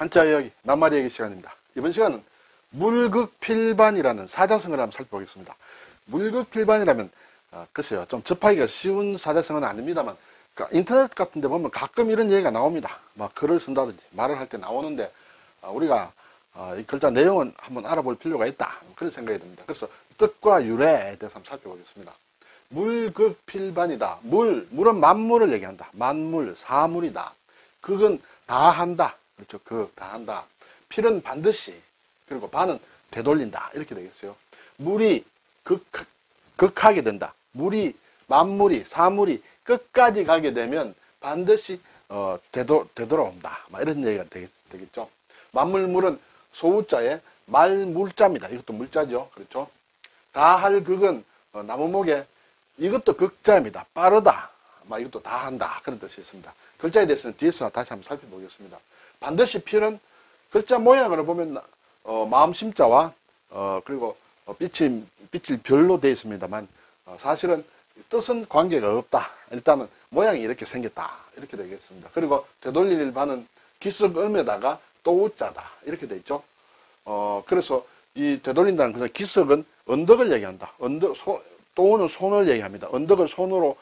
한자 이야기, 낱말이 얘기 시간입니다. 이번 시간은 물극필반이라는 사자성어를 한번 살펴보겠습니다. 물극필반이라면 글쎄요, 좀 접하기가 쉬운 사자성어는 아닙니다만 인터넷 같은 데 보면 가끔 이런 얘기가 나옵니다. 막 글을 쓴다든지 말을 할 때 나오는데 우리가 이 글자 내용은 한번 알아볼 필요가 있다, 그런 생각이 듭니다. 그래서 뜻과 유래에 대해서 한번 살펴보겠습니다. 물극필반이다. 물은 만물을 얘기한다. 만물, 사물이다. 극은 다한다. 그렇죠. 극, 다한다. 필은 반드시, 그리고 반은 되돌린다. 이렇게 되겠어요. 물이 극하게 된다. 만물이, 사물이 끝까지 가게 되면 반드시 되돌아온다. 이런 얘기가 되겠죠. 만물물은 소우자에 말물자입니다. 이것도 물자죠. 그렇죠. 다할 극은 나무목에 이것도 극자입니다. 빠르다. 이것도 다 한다. 그런 뜻이 있습니다. 글자에 대해서는 뒤에서 다시 한번 살펴보겠습니다. 반드시 필은 글자 모양으로 보면 마음심자와 그리고 빛이 별로 되어 있습니다만 사실은 뜻은 관계가 없다. 일단은 모양이 이렇게 생겼다. 이렇게 되겠습니다. 그리고 되돌릴 바는 기석 음에다가 또 우자다. 이렇게 되어 있죠. 그래서 이 되돌린다는 그 기석은 언덕을 얘기한다. 또는 손을 얘기합니다. 언덕을 손으로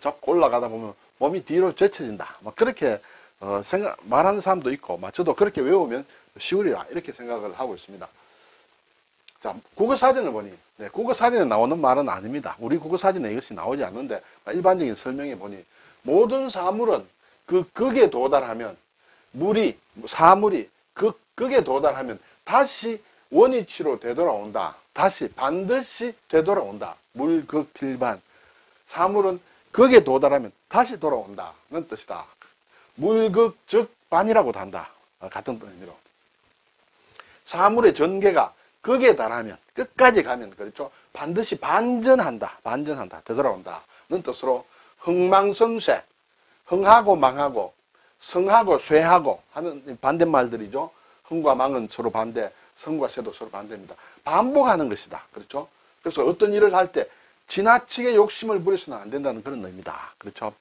잡고 올라가다 보면 몸이 뒤로 제쳐진다. 그렇게 말하는 사람도 있고, 저도 그렇게 외우면 쉬우리라 이렇게 생각을 하고 있습니다. 자, 국어사전을 보니, 국어사전에 나오는 말은 아닙니다. 우리 국어사전에 이것이 나오지 않는데 일반적인 설명에 보니 모든 사물은 그 극에 도달하면 사물이 그 극에 도달하면 다시 원위치로 되돌아온다. 다시 반드시 되돌아온다. 물극필반. 사물은 극에 도달하면 다시 돌아온다는 뜻이다. 물극 즉 반이라고도 한다. 같은 의미로. 사물의 전개가 극에 달하면, 끝까지 가면, 그렇죠. 반드시 반전한다. 되돌아온다는 뜻으로 흥망성쇠, 흥하고 망하고, 성하고 쇠하고 하는 반대말들이죠. 흥과 망은 서로 반대, 성과 쇠도 서로 반대입니다. 반복하는 것이다. 그렇죠. 그래서 어떤 일을 할 때 지나치게 욕심을 부려서는 안 된다는 그런 의미다. 그렇죠.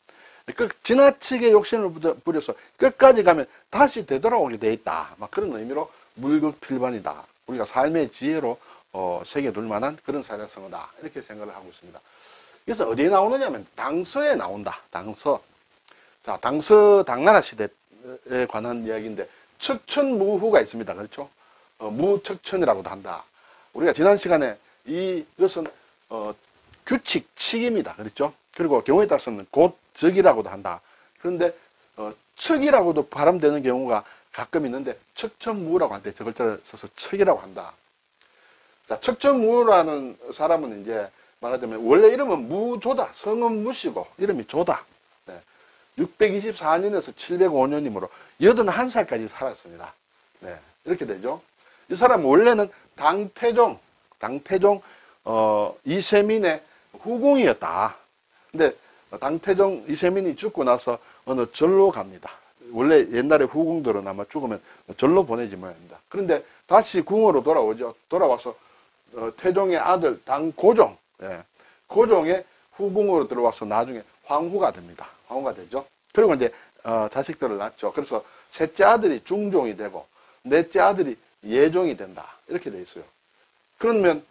지나치게 욕심을 부려서 끝까지 가면 다시 되돌아오게 돼 있다. 그런 의미로 물극필반이다. 우리가 삶의 지혜로 새겨둘 만한 그런 사자성어다. 이렇게 생각을 하고 있습니다. 그래서 어디에 나오느냐면 당서에 나온다. 당서. 자, 당나라 시대에 관한 이야기인데 척천무후가 있습니다. 그렇죠. 무척천이라고도 한다. 우리가 지난 시간에 이것은 규칙칙입니다. 그렇죠. 그리고 경우에 따라서는 곧적이라고도 한다. 그런데 척이라고도 발음되는 경우가 가끔 있는데 척천무라고 할 때 저 글자를 써서 척이라고 한다. 자, 척천무라는 사람은 이제 말하자면 원래 이름은 무조다. 성은 무시고 이름이 조다. 624년에서 705년이므로 81살까지 살았습니다. 이렇게 되죠. 이 사람은 원래는 당태종 이세민의 후궁이었다. 근데 당태종 이세민이 죽고 나서 어느 절로 갑니다. 원래 옛날에 후궁들은 아마 죽으면 절로 보내지 모양입니다. 그런데 다시 궁으로 돌아오죠. 돌아와서 태종의 아들 당고종, 고종의 후궁으로 들어와서 나중에 황후가 됩니다. 황후가 되죠. 그리고 이제 자식들을 낳죠. 그래서 셋째 아들이 중종이 되고 넷째 아들이 예종이 된다. 이렇게 돼 있어요. 그러면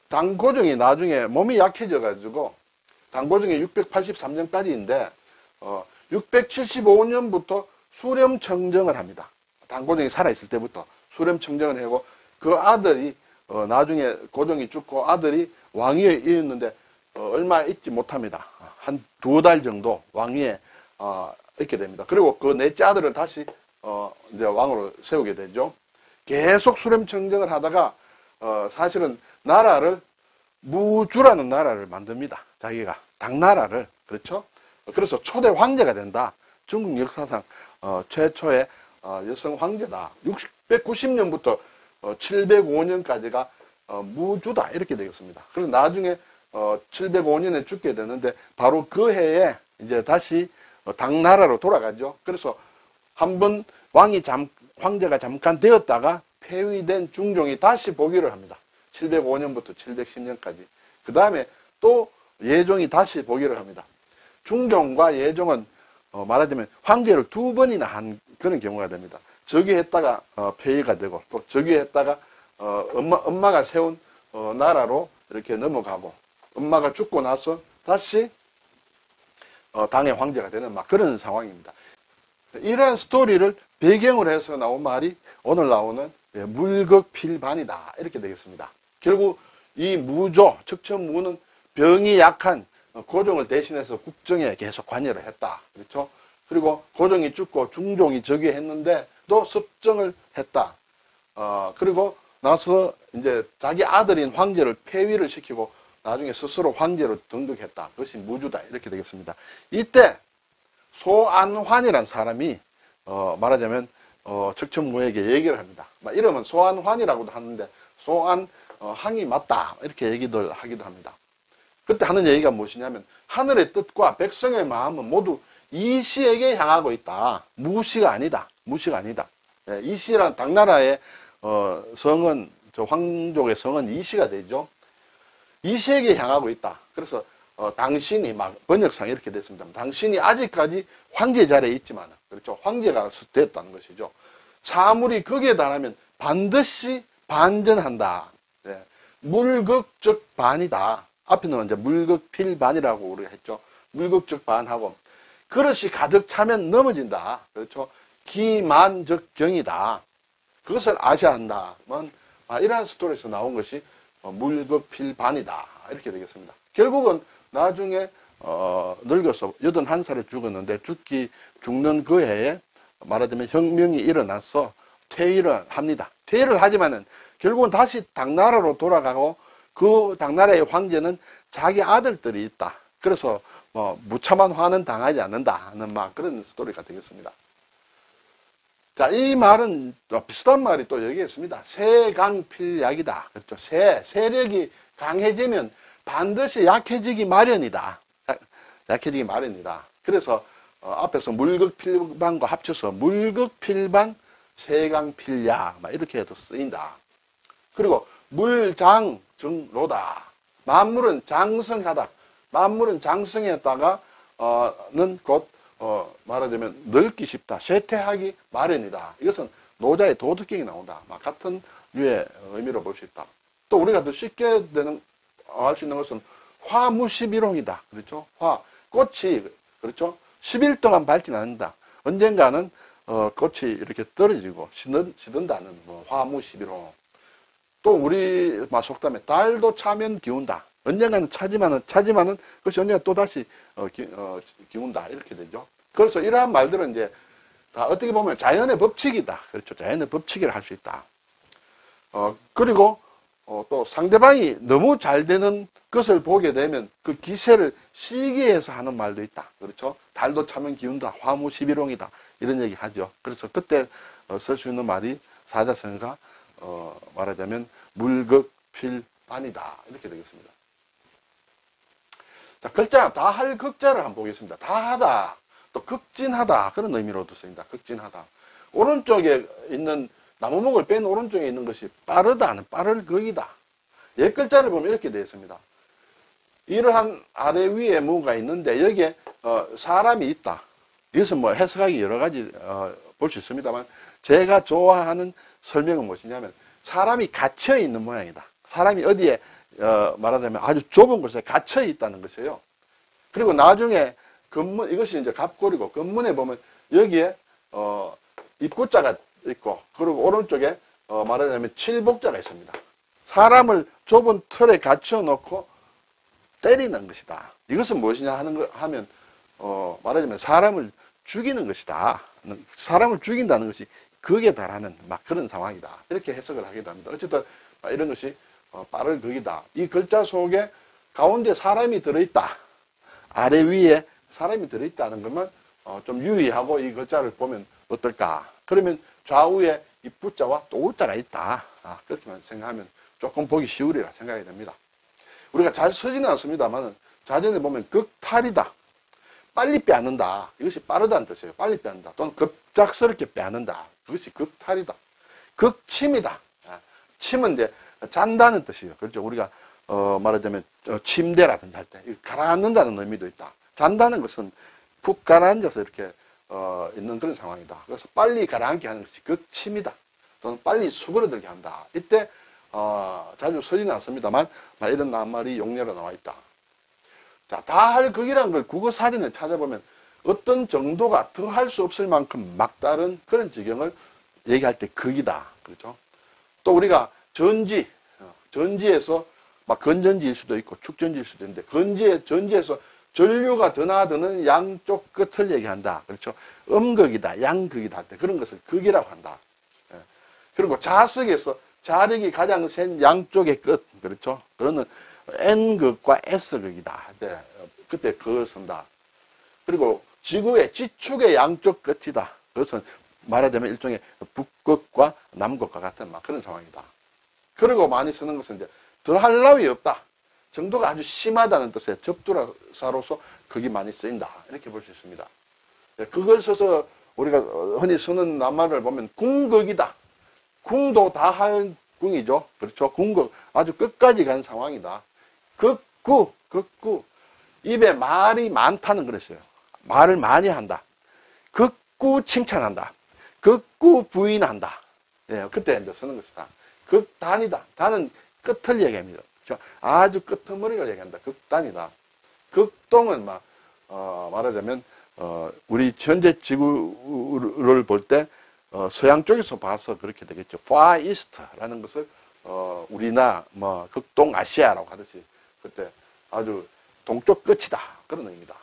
당고종이 나중에 몸이 약해져 가지고 당고종이 683년까지인데 675년부터 수렴청정을 합니다. 당고종이 살아있을 때부터 수렴청정을 하고 그 아들이 나중에 고종이 죽고 아들이 왕위에 있는데 얼마 있지 못합니다. 한 2달 정도 왕위에 있게 됩니다. 그리고 그 넷째 아들을 다시 이제 왕으로 세우게 되죠. 계속 수렴청정을 하다가 사실은 나라를 무주라는 나라를 만듭니다. 자기가 당나라를. 그렇죠. 그래서 초대 황제가 된다. 중국 역사상 최초의 여성 황제다. 690년부터 705년까지가 무주다. 이렇게 되겠습니다. 그리고 나중에 705년에 죽게 되는데 바로 그 해에 이제 다시 당나라로 돌아가죠. 그래서 한번 황제가 잠깐 되었다가 폐위된 중종이 다시 복위를 합니다. 705년부터 710년까지. 그 다음에 또 예종이 다시 복위를 합니다. 중종과 예종은 말하자면 황제를 2번이나 한 그런 경우가 됩니다. 즉위했다가 폐위가 되고 또 즉위했다가 엄마가 세운 나라로 이렇게 넘어가고 엄마가 죽고 나서 다시 당의 황제가 되는 막 그런 상황입니다. 이러한 스토리를 배경으로 해서 나온 말이 오늘 나오는 물극필반이다 이렇게 되겠습니다. 결국 이 무조, 척천무는 병이 약한 고종을 대신해서 국정에 계속 관여를 했다. 그렇죠? 그리고 고종이 죽고 중종이 즉위했는데 또 습정을 했다. 그리고 나서 이제 자기 아들인 황제를 폐위를 시키고 나중에 스스로 황제로 등극했다. 그것이 무주다. 이렇게 되겠습니다. 이때 소안환이라는 사람이 말하자면 척천무에게 얘기를 합니다. 이름은 소안환이라고도 하는데 소안항이 맞다. 이렇게 얘기들 하기도 합니다. 그때 하는 얘기가 무엇이냐면 하늘의 뜻과 백성의 마음은 모두 이시에게 향하고 있다. 무시가 아니다. 무시가 아니다. 이시라는 당나라의 성은 황족의 성은 이시가 되죠. 이시에게 향하고 있다. 그래서 당신이 막 번역상 이렇게 됐습니다. 당신이 아직까지 황제 자리에 있지만 그렇죠. 황제가 됐다는 것이죠. 사물이 거기에 달하면 반드시 반전한다. 물극적 반이다. 앞에는 이제 물극필반이라고 우리가 했죠. 물극적 반하고 그릇이 가득 차면 넘어진다. 그렇죠. 기만적 경이다. 그것을 아셔야 한다. 이러한 스토리에서 나온 것이 물극필반이다. 이렇게 되겠습니다. 결국은 나중에 늙어서 81살에 죽었는데 죽는 그 해에 말하자면 혁명이 일어나서 퇴위를 합니다. 퇴위를 하지만은 결국은 다시 당나라로 돌아가고 그 당나라의 황제는 자기 아들들이 있다. 그래서 무참한 화는 당하지 않는다 하는 막 그런 스토리가 되겠습니다. 자, 이 말은 비슷한 말이 또 여기 있습니다. 세강필약이다. 그렇죠. 세력이 강해지면 반드시 약해지기 마련이다. 약해지기 마련이다. 그래서 앞에서 물극필반과 합쳐서 물극필반 세강필약 이렇게 해도 쓰인다. 그리고 물장정로다. 만물은 장성하다. 만물은 장성했다가 는 곧 말하자면 넓기 쉽다. 쇠퇴하기 마련이다. 이것은 노자의 도덕경이 나온다. 같은 류의 의미로 볼 수 있다. 또 우리가 더 쉽게 알 수 있는 것은 화무시비롱이다. 그렇죠? 꽃이 그렇죠? 10일 동안 밝진 않는다. 언젠가는 꽃이 이렇게 떨어지고 시든다는 화무시비롱. 또 우리 속담에 달도 차면 기운다. 언젠가는 차지만은 그것이 언젠가 또 다시 기운다. 이렇게 되죠. 그래서 이러한 말들은 이제 다 어떻게 보면 자연의 법칙이다. 그렇죠. 자연의 법칙이라 할 수 있다. 그리고 또 상대방이 너무 잘 되는 것을 보게 되면 그 기세를 시기해서 하는 말도 있다. 그렇죠. 달도 차면 기운다. 화무시비롱이다. 이런 얘기 하죠. 그래서 그때 쓸 수 있는 말이 사자성어가 말하자면 물극필반이다. 이렇게 되겠습니다. 자, 글자, 다 할 극자를 한번 보겠습니다. 다 하다, 또 극진하다. 그런 의미로도 쓰입니다. 극진하다. 오른쪽에 있는, 나무목을 뺀 오른쪽에 있는 것이 빠르다는 빠를 극이다. 옛 글자를 보면 이렇게 되어 있습니다. 이러한 아래 위에 무가 있는데 여기에 사람이 있다. 이것은 해석하기 여러 가지 볼 수 있습니다만 제가 좋아하는 설명은 무엇이냐면 사람이 갇혀 있는 모양이다. 사람이 어디에 말하자면 아주 좁은 곳에 갇혀 있다는 것이에요. 그리고 나중에 건문, 이것이 이제 갑골이고 건문에 보면 여기에 입구자가 있고 그리고 오른쪽에 말하자면 칠복자가 있습니다. 사람을 좁은 틀에 갇혀 놓고 때리는 것이다. 이것은 무엇이냐 하면 말하자면 사람을 죽이는 것이다. 사람을 죽인다는 것이 극에 달하는 그런 상황이다. 이렇게 해석을 하기도 합니다. 어쨌든 이런 것이 빠를 극이다. 이 글자 속에 가운데 사람이 들어있다. 아래 위에 사람이 들어있다는 것만 좀 유의하고 이 글자를 보면 어떨까. 그러면 좌우에 입부자와 또 우자가 있다. 그렇게만 생각하면 조금 보기 쉬우리라 생각이 됩니다. 우리가 잘 쓰지는 않습니다만 자전에 보면 극탈이다. 빨리 빼앗는다. 이것이 빠르다는 뜻이에요. 빨리 빼앗는다. 또는 급작스럽게 빼앗는다. 그것이 극탈이다. 극침이다. 침은 이제 잔다는 뜻이에요. 그렇죠. 우리가 말하자면 침대라든지 할 때 가라앉는다는 의미도 있다. 잔다는 것은 푹 가라앉아서 이렇게 있는 그런 상황이다. 그래서 빨리 가라앉게 하는 것이 극침이다. 또는 빨리 수그러들게 한다. 이때 자주 쓰지는 않습니다만 이런 낱말이 용례로 나와 있다. 자, 다할 극이라는 걸 국어 사전에 찾아보면 어떤 정도가 더 할 수 없을 만큼 막다른 그런 지경을 얘기할 때 극이다. 그렇죠? 또 우리가 전지에서 막 건전지일 수도 있고 축전지일 수도 있는데 전지에서 전류가 드나드는 양쪽 끝을 얘기한다. 그렇죠? 음극이다, 양극이다 할 때 그런 것을 극이라고 한다. 예. 그리고 자석에서 자력이 가장 센 양쪽의 끝, 그렇죠? 그러는 N극과 S극이다 할 때 그때 그걸 쓴다. 그리고 지구의 지축의 양쪽 끝이다. 그것은 말하자면 일종의 북극과 남극과 같은 막 그런 상황이다. 그리고 많이 쓰는 것은 이제 더할 나위 없다. 정도가 아주 심하다는 뜻의 접두사로서 극이 많이 쓰인다. 이렇게 볼 수 있습니다. 그걸 써서 우리가 흔히 쓰는 낱말을 보면 궁극이다. 궁도 다 할 궁이죠. 그렇죠. 궁극. 아주 끝까지 간 상황이다. 극구. 입에 말이 많다는 그랬어요. 말을 많이 한다. 극구 칭찬한다. 극구 부인한다. 예, 그때 이제 쓰는 것이다. 극단이다. 단은 끝을 얘기합니다. 그렇죠? 아주 끄트머리를 얘기한다. 극단이다. 극동은 말하자면 우리 현재 지구를 볼 때 서양 쪽에서 봐서 그렇게 되겠죠. Far East라는 것을 우리나 극동아시아라고 하듯이 그때 아주 동쪽 끝이다. 그런 의미다.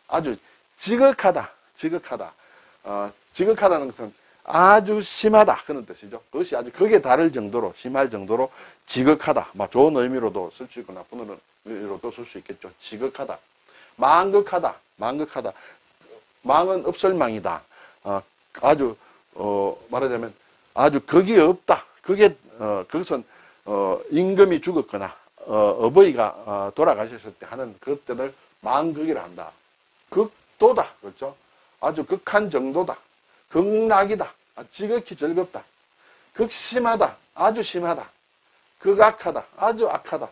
아주 지극하다. 지극하다는 것은 아주 심하다. 그런 뜻이죠. 그것이 아주 극에 달할 정도로, 심할 정도로 지극하다. 좋은 의미로도 쓸 수 있고 나쁜 의미로도 쓸 수 있겠죠. 지극하다. 망극하다. 망은 없을망이다. 아주, 말하자면 아주 극이 없다. 그것은, 임금이 죽었거나, 어버이가 돌아가셨을 때 하는 그때를 망극이라 한다. 극도다. 그렇죠? 아주 극한 정도다. 극락이다. 지극히 즐겁다. 극심하다. 아주 심하다. 극악하다. 아주 악하다.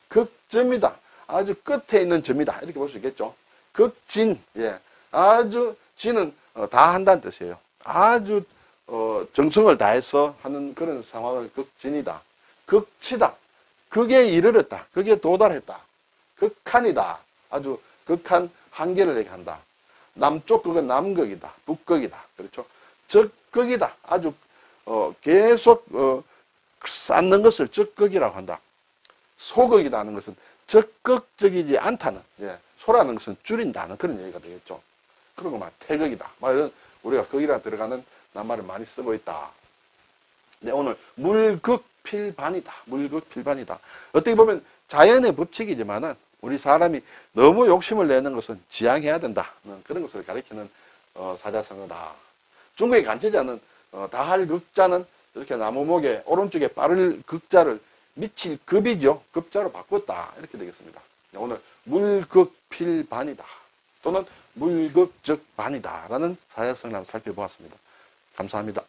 극점이다. 아주 끝에 있는 점이다. 이렇게 볼 수 있겠죠. 극진. 예. 아주 진은 다 한다는 뜻이에요. 아주 정성을 다해서 하는 그런 상황을 극진이다. 극치다. 극에 이르렀다. 극에 도달했다. 극한이다. 아주 극한 한계를 얘기한다. 남쪽 극은 남극이다. 북극이다. 그렇죠? 적극이다. 아주 계속 쌓는 것을 적극이라고 한다. 소극이라는 것은 적극적이지 않다는, 소라는 것은 줄인다는 그런 얘기가 되겠죠. 그리고 태극이다. 이런 우리가 극이라 들어가는 낱말을 많이 쓰고 있다. 네, 오늘 물극필반이다. 물극필반이다. 어떻게 보면 자연의 법칙이지만은 우리 사람이 너무 욕심을 내는 것은 지양해야 된다. 그런 것을 가리키는 사자성어다. 중국의 간체자는 다할 극자는 이렇게 나무목에 오른쪽에 빠를 극자를 미칠 급이죠. 급자로 바꿨다. 이렇게 되겠습니다. 오늘 물극필반이다. 또는 물극적반이다. 라는 사자성어를 살펴보았습니다. 감사합니다.